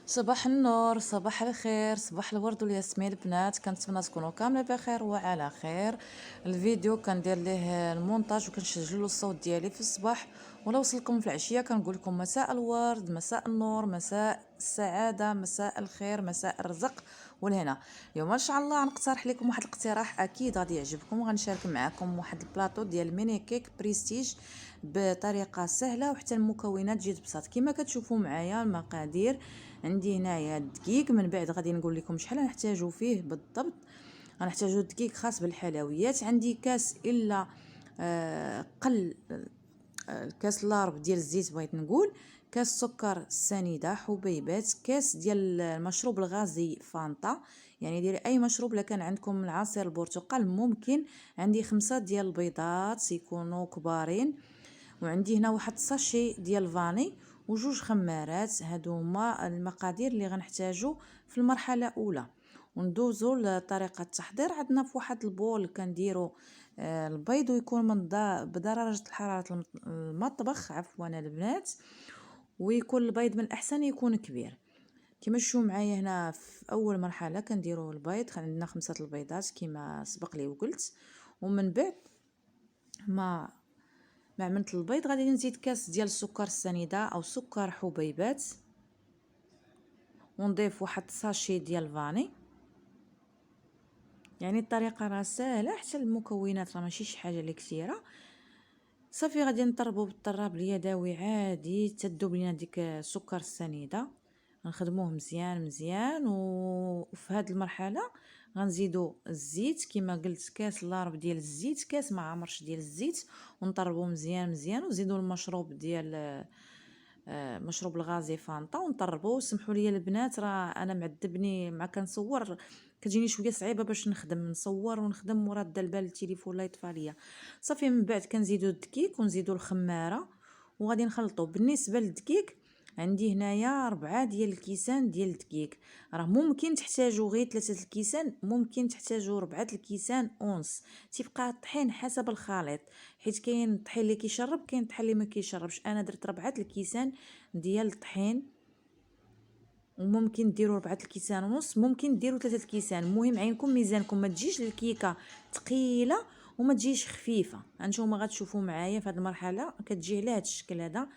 صباح النور، صباح الخير، صباح الورد والياسمين البنات. كنتمنى تكونوا كامله بخير وعلى خير. الفيديو كندير ليه المونتاج وكنسجل له الصوت ديالي في الصباح، ولا وصلكم في العشيه كنقول لكم مساء الورد، مساء النور، مساء السعاده، مساء الخير، مساء الرزق والهنا. اليوم ان شاء الله غنقترح لكم واحد الاقتراح اكيد غادي يعجبكم، وغنشارك معكم واحد البلاطو ديال ميني كيك بريستيج بطريقه سهله، وحتى المكونات جد بساط كما كتشوفوا معايا. المقادير عندي هنايا الدقيق، من بعد غادي نقول لكم شحال غنحتاجو فيه بالضبط. غنحتاجو دقيق خاص بالحلويات، عندي كاس الا قل كاس لارب ديال الزيت، بغيت نقول كاس سكر سنيده حبيبات، كاس ديال المشروب الغازي فانتا، يعني ديري اي مشروب. الا كان عندكم العصير البرتقال ممكن. عندي 5 ديال البيضات يكونوا كبارين، وعندي هنا واحد الساشي ديال الفاني وجوج خمارات. هادو هما المقادير اللي غنحتاجو في المرحله الاولى. وندوزو لطريقه التحضير. عندنا في واحد البول كنديرو البيض، ويكون من بدرجه حراره المطبخ عفوا البنات، ويكون البيض من الاحسن يكون كبير. كما تشوفوا معايا هنا في اول مرحله كنديروا البيض، عندنا 5 البيضات كما سبق لي وقلت. ومن بعد ما عملت البيض غادي نزيد كاس ديال السكر السنيده او سكر حبيبات، ونضيف واحد ساشي ديال الفاني. يعني الطريقه راه سهله، حتى المكونات راه ماشي شي حاجه اللي كثيره. صافي غادي نطربو بالطراب اليدوي عادي تذوب لينا ديك السكر السنيده. نخدموه مزيان مزيان. وفي هذه المرحله غنزيدو الزيت كما قلت، كاس لارب ديال الزيت، كاس ما عمرش ديال الزيت، ونطربو مزيان مزيان. وزيدو المشروب ديال مشروب الغازي فانتا ونطربو. سمحوا لي البنات، راه انا معذبني مع كنصور كتجيني شويه صعيبه باش نصور ونخدم ورا البال التليفون لا يطفى ليا. صافي من بعد كنزيدو الدقيق ونزيدو الخماره وغادي نخلطو. بالنسبه للدقيق عندي هنايا 4 ديال الكيسان ديال الدقيق. راه ممكن تحتاجوا غير 3 الكيسان، ممكن تحتاجوا 4 الكيسان ونص، تيبقى الطحين حسب الخليط. حيت كاين الطحين اللي كيشرب، كاين الطحين اللي ما كيشربش. انا درت 4 الكيسان ديال الطحين، وممكن ديروا 4 الكيسان ونص، ممكن ديروا 3 الكيسان. المهم عينكم ميزانكم، ما تجيش الكيكه ثقيله وما تجيش خفيفه. هانتوما غتشوفوا معايا في هذه المرحله كتجي على هذا الشكل هذا.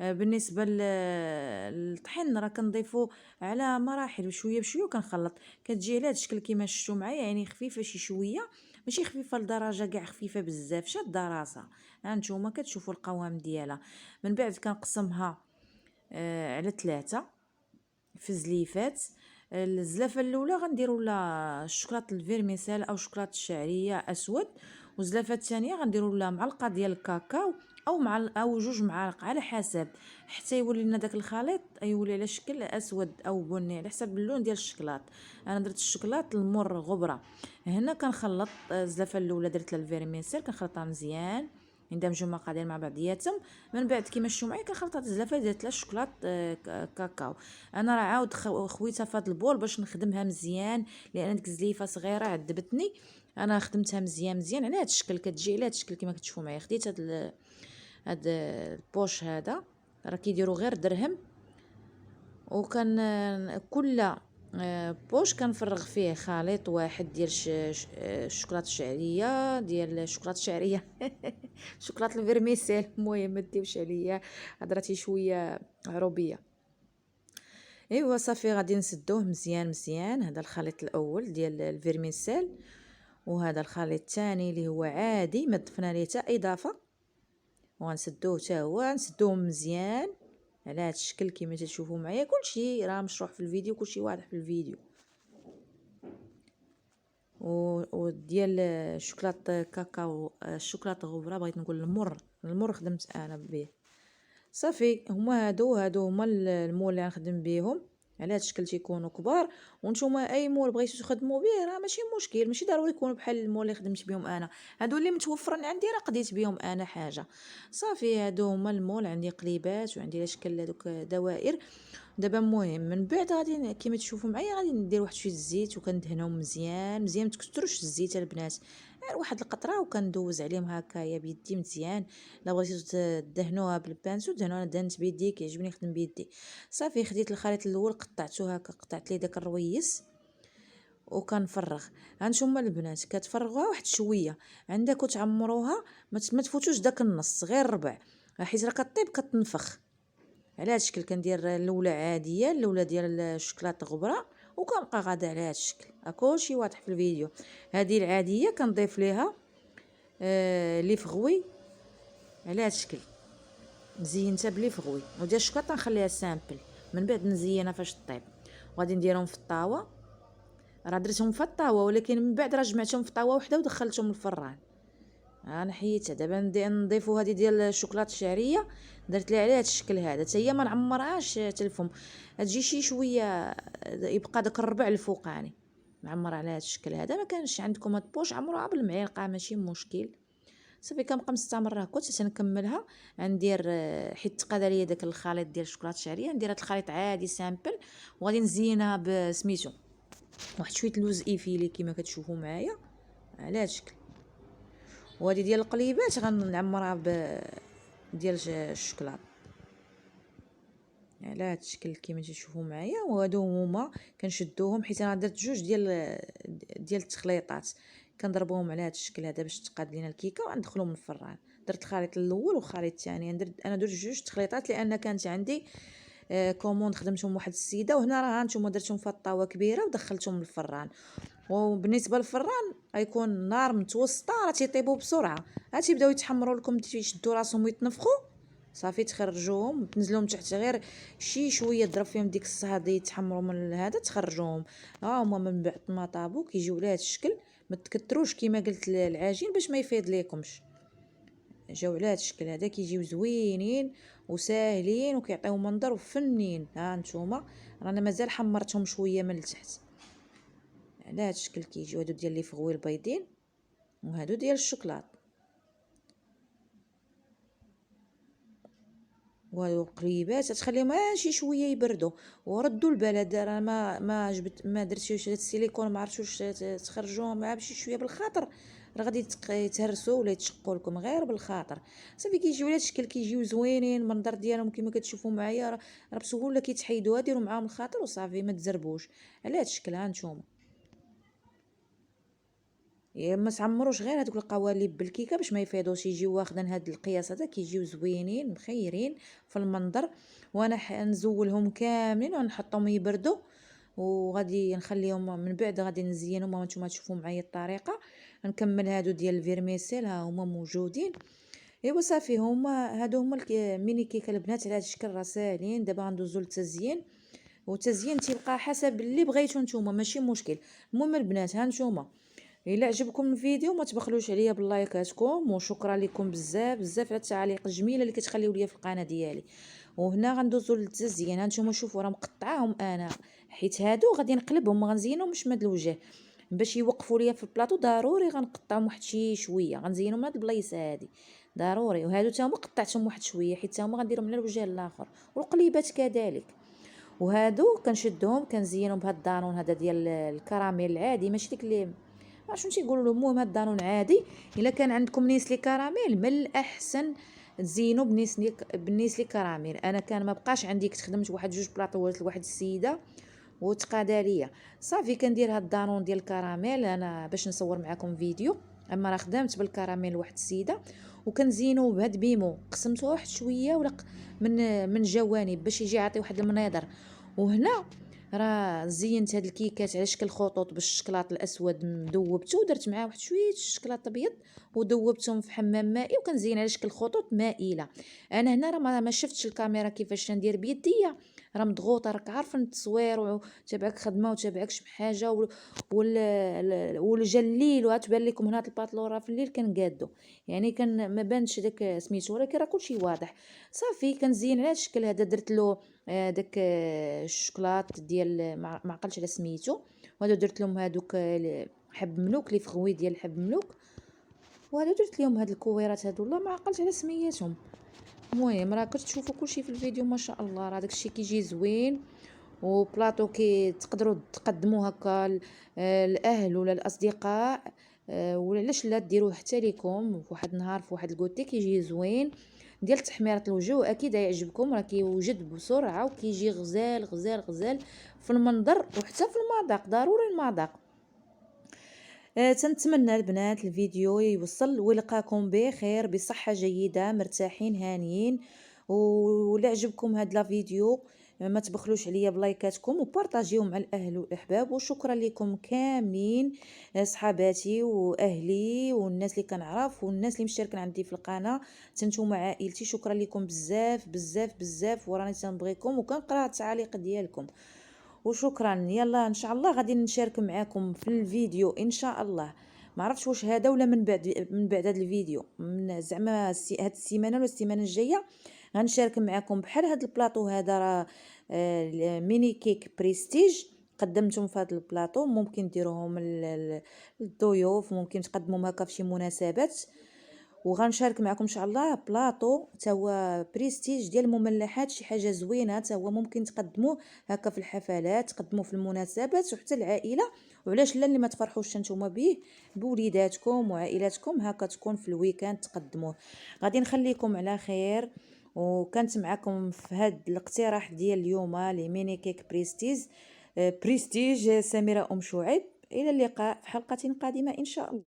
بالنسبه للطحين راه كنضيفو على مراحل، بشويه بشويه وكنخلط. كتجي على هذا الشكل كما شفتوا معايا، يعني خفيفه شي شويه، ماشي خفيفه لدرجه كاع خفيفه بزاف، شاده راسها. هانتوما كتشوفوا القوام ديالها. من بعد كنقسمها على 3 في زليفات. الزلافه الاولى غنديروا لها الشوكولاط الفيرميسيل او شوكولاط الشعريه اسود، والزلافه الثانيه غنديروا لها معلقه ديال الكاكاو او 2 معالق على حسب، حتى يولي لنا داك الخليط يولي على شكل اسود او بني على حسب اللون ديال الشوكولاط. انا درت الشوكولاط المر غبره. هنا كنخلط الزلافه الاولى درت لها الفيرميسيل، كنخلطها مزيان ندمجوا المقادير مع بعضياتهم. من بعد كيما شفتوا معايا كنخلط هاد الزلافه درت لها الشوكولاط كاكاو. انا راه عاود خويتها في هاد البول باش نخدمها مزيان، لان ديك الزليفه صغيره عذبتني. انا خدمتها مزيان مزيان على هاد الشكل، كتجي على هاد الشكل كما كتشوفوا معايا. خديت هاد البوش هذا، راه كيديروا غير درهم. وكان كل بوش كنفرغ فيه خليط واحد ديال الشوكولاط الشعريه، ديال الشوكولاط الشعريه شوكولاط الفيرميسيل. المهم ما ديوش عليا، هضرتي شويه عروبيه. ايوا صافي غادي نسدوه مزيان مزيان. هذا الخليط الاول ديال الفيرميسيل، وهذا الخليط الثاني اللي هو عادي ما ضفنا ليه حتى اضافه، وغنسدوه حتى هو نسدوه مزيان على هذا الشكل كما تشوفوا معايا. كلشي راه مشروح في الفيديو، كلشي واضح في الفيديو. وديال الشوكولاط كاكاو الشوكولاط غبره، بغيت نقول المر خدمت انا به. صافي هادو هما المول اللي غنخدم بهم. على هذا الشكل تيكونوا كبار. وانتوما اي مول بغيتو تخدموا به راه ماشي مشكل، ماشي ضروري يكونوا بحال المول اللي خدمت بهم انا. هادو اللي متوفرين عندي راه قضيت بهم انا حاجه. صافي هادو هما المول. عندي قليبات وعندي اشكال هذوك دوائر. دابا المهم من بعد غادي كيما تشوفوا معايا غادي ندير واحد شويه الزيت وكندهنهم مزيان مزيان. ما تكثروش الزيت البنات، غير واحد القطره وكندوز عليهم هكايا بيدي مزيان. لا بغيتو تدهنوها بالبانسو دهنوها، دهنت بيدي كيعجبني نخدم بيدي. صافي خديت الخليط الاول قطعته هكا، قطعت ليه داك الرويس وكنفرغ. هانتوما البنات كتفرغوها واحد شويه، عندكم تعمروها ما تفوتوش داك النص، غير ربع، حيت راه كطيب كتنفخ. على هاد الشكل كندير الاولى عاديه، الاولى ديال الشكلاط غبره، وكنبقى غادا على هاد الشكل. كلشي واضح في الفيديو. هذه العاديه كنضيف ليها لي فغوي على هاد الشكل، مزينتها بلي فغوي. وديال الشكلاط نخليها سامبل، من بعد نزينها فاش طيب. وغادي نديرهم في الطاوه، راه درتهم في الطاوه ولكن من بعد راه جمعتهم في طاوه وحده ودخلتهم الفران. انا حيدتها دابا نضيفوا هذه ديال الشوكولاط الشعريه، درت ليها على هذا الشكل هذا، حتى هي ما نعمرهاش تلفم، تجي شي شويه يبقى داك الربع الفوقاني معمر على هذا الشكل هذا. ما كانش عندكم هاد بوش عمروها بالمعلقه ماشي مشكل. صافي كنبقى مستمره هكا حتى نكملها. ندير حيت تقاد عليا داك الخليط ديال الشوكولاط الشعريه، ندير هاد الخليط عادي سامبل، وغادي نزينها بسميتو واحد شويه لوز ايفيلي كما كتشوفوا معايا على هذا الشكل. وهذه ديال القليبات غنعمرها ديال الشوكولاط على هذا الشكل كما تشوفوا معايا. وهادو هما كنشدوهم حيت انا درت جوج ديال التخليطات، كنضربوهم على هذا الشكل هذا باش تقاد لينا الكيكه وندخلهم الفران. درت الخليط الاول والخليط الثاني، انا درت جوج تخليطات لان كانت عندي كوموند خدمتهم واحد السيده، وهنا راه هانتوما درتهم في الطاوه كبيره ودخلتهم للفران. وبالنسبه للفران غيكون النار متوسطه، راه تيطيبوا بسرعه، تيبداو يتحمروا لكم، تيشدوا راسهم ويتنفخوا. صافي تخرجوهم تنزلوهم تحت غير شي شويه، ضرب فيهم ديك الصهاد يتحمروا من هذا، تخرجوهم. ها هما من بعد ما طابوا كيجيو لهذا الشكل. ما تكثروش كما قلت العجين باش ما يفيض ليكمش. جاو على هذا الشكل هذا كيجيو زوينين وساهلين وكيعطيو منظر وفنين. ها نتوما رانا مازال حمرتهم شويه من التحت على هذا الشكل كيجيو. هادو ديال لي فغوي البيضين وهادو ديال الشوكولاط، وهادو قريبات تخليهم شي شويه يبردوا. وردوا البال، هذا راه ما جبت ما درتيوش هاد السيليكون، ما عرفتوش تخرجوهم مع بشي شويه بالخاطر، راه غادي يتهرسوا ولا يتشقوا لكم غير بالخاطر. صافي كيجيو على هاد الشكل كيجيو زوينين. المنظر ديالهم كما كتشوفوا معايا راه بسهوله كيتحيدوا. ديروا معاهم الخاطر وصافي ما تزربوش على هاد الشكل. ها نتوما يا ما تعمروش غير هذوك القوالب بالكيكه باش ما يفيضوش، يجيو واخدين هاد القياس هذا كيجيو زوينين مخيرين في المنظر. وانا نزولهم كاملين ونحطهم يبردوا، وغادي نخليهم من بعد غادي نزينهم. وانتم تشوفوا معايا الطريقه. نكمل هادو ديال الفيرميسيل، ها هما موجودين. ايوا صافي هما هادو هما الميني كيكه البنات على هاد الشكل، راه ساهلين. دابا غندوزو للتزيين، والتزيين تيبقى حسب اللي بغيتو نتوما ماشي مشكل. المهم البنات ها نتوما الا عجبكم الفيديو ما تبخلوش عليا باللايكاتكم، وشكرا لكم بزاف بزاف على التعاليق الجميله اللي كتخليو ليا في القناه ديالي. وهنا غندوزو للتزيين. هانتوما شوفوا راه مقطعاهم انا، حيت هادو غادي نقلبهم غنزينهم مش من هاد الوجه باش يوقفوا ليا في البلاطو. ضروري غنقطعهم واحد شي شويه، غنزينهم من هاد البلايصه هادي ضروري. وهادو تا هما قطعتهم واحد شويه حيت تا هما غنديرهم على الوجه الاخر، والقليبات كذلك. وهادو كنشدهم كنزينهم بهاد الدانون هذا ديال الكراميل العادي، ماشي ديك اللي شنو تيقولوا له. المهم هاد الدانون عادي. الا كان عندكم نيسلي كراميل من الاحسن تزينوا بالنيسلي كراميل. انا كان ما بقاش عندي، كنت خدمت واحد جوج بلاطوات لواحد السيده وتقادا ليا. صافي كندير هاد الدانون ديال الكراميل انا باش نصور معكم فيديو، اما راه خدمت بالكراميل واحد السيده. وكنزينو بهاد بيمو قسمته واحد شويه ولا من الجوانب باش يجي يعطي واحد المنظر. وهنا راه زينت هاد الكيكات على شكل خطوط بالشكلاط الاسود، مذوبته ودرت معاه واحد شويه الشكلاط ابيض وذوبتهم في حمام مائي، وكنزين على شكل خطوط مائله. انا هنا راه ما شفتش الكاميرا كيفاش ندير بيديا، راه مضغوطه، راك عارفه التصوير وتابعك خدمه وتابعكش بحاجه والجا الليل وتبان لكم هنا الباطلو راه في الليل كنقادو، يعني كان ما بانش داك سميتو، ولكن راه كلشي واضح. صافي كنزين على الشكل هذا. درت له داك الشوكولات ديال ما عقلتش على سميتو. وهذا درت لهم هذوك حب ملوك لي فغوي ديال حب ملوك. وهذا درت لهم هاد الكويرات هادو والله ما عقلت على سميتهم. المهم راه كتشوفوا كلشي في الفيديو ما شاء الله. راه داكشي كيجي زوين، وبلاطو تقدروا تقدموه هكا الاهل ولا الاصدقاء وعلاش لا ديروه حتى ليكم في واحد النهار في واحد الكوتي كيجي زوين ديال تحميرة الوجه، واكيد يعجبكم، راه كيوجد بسرعه وكيجي غزال غزال غزال في المنظر وحتى في المذاق، ضروري المذاق. تنتمنى البنات الفيديو يوصل ويلقاكم بخير بصحة جيدة مرتاحين هانيين. ولا عجبكم هاد لا فيديو ما تبخلوش عليا بلايكاتكم وبارطاجيو مع الاهل والاحباب. وشكرا لكم كاملين، صحاباتي واهلي والناس اللي كنعرف والناس اللي مشتركين عندي في القناه، تنتوما عائلتي. شكرا لكم بزاف بزاف بزاف، وراني تنبغيكم وكنقرا التعاليق ديالكم. وشكرا. يلا ان شاء الله غادي نشارك معكم في الفيديو ان شاء الله. ما عرفتش واش هذا ولا من بعد هذا الفيديو، من زعما هاد السيمانه ولا السيمانه الجايه غنشارك معكم بحال هذا البلاطو هذا. راه ميني كيك بريستيج قدمتهم في هذا البلاطو، ممكن ديروهم للضيوف، ممكن تقدموهم هكا في شي مناسبات. وغنشارك معكم ان شاء الله بلاطو تا هو بريستيج ديال المملحات، شي حاجه زوينه تا هو ممكن تقدموه هكا في الحفلات، تقدموه في المناسبات وحتى العائله. وعلاش لا اللي ما تفرحوش نتوما به بوليداتكم وعائلاتكم، هكا تكون في الويكاند تقدموه. غادي نخليكم على خير، وكانت معكم في هذا الاقتراح ديال اليوم لي ميني كيك بريستيج سميرة شعيب. الى اللقاء في حلقه قادمه ان شاء الله.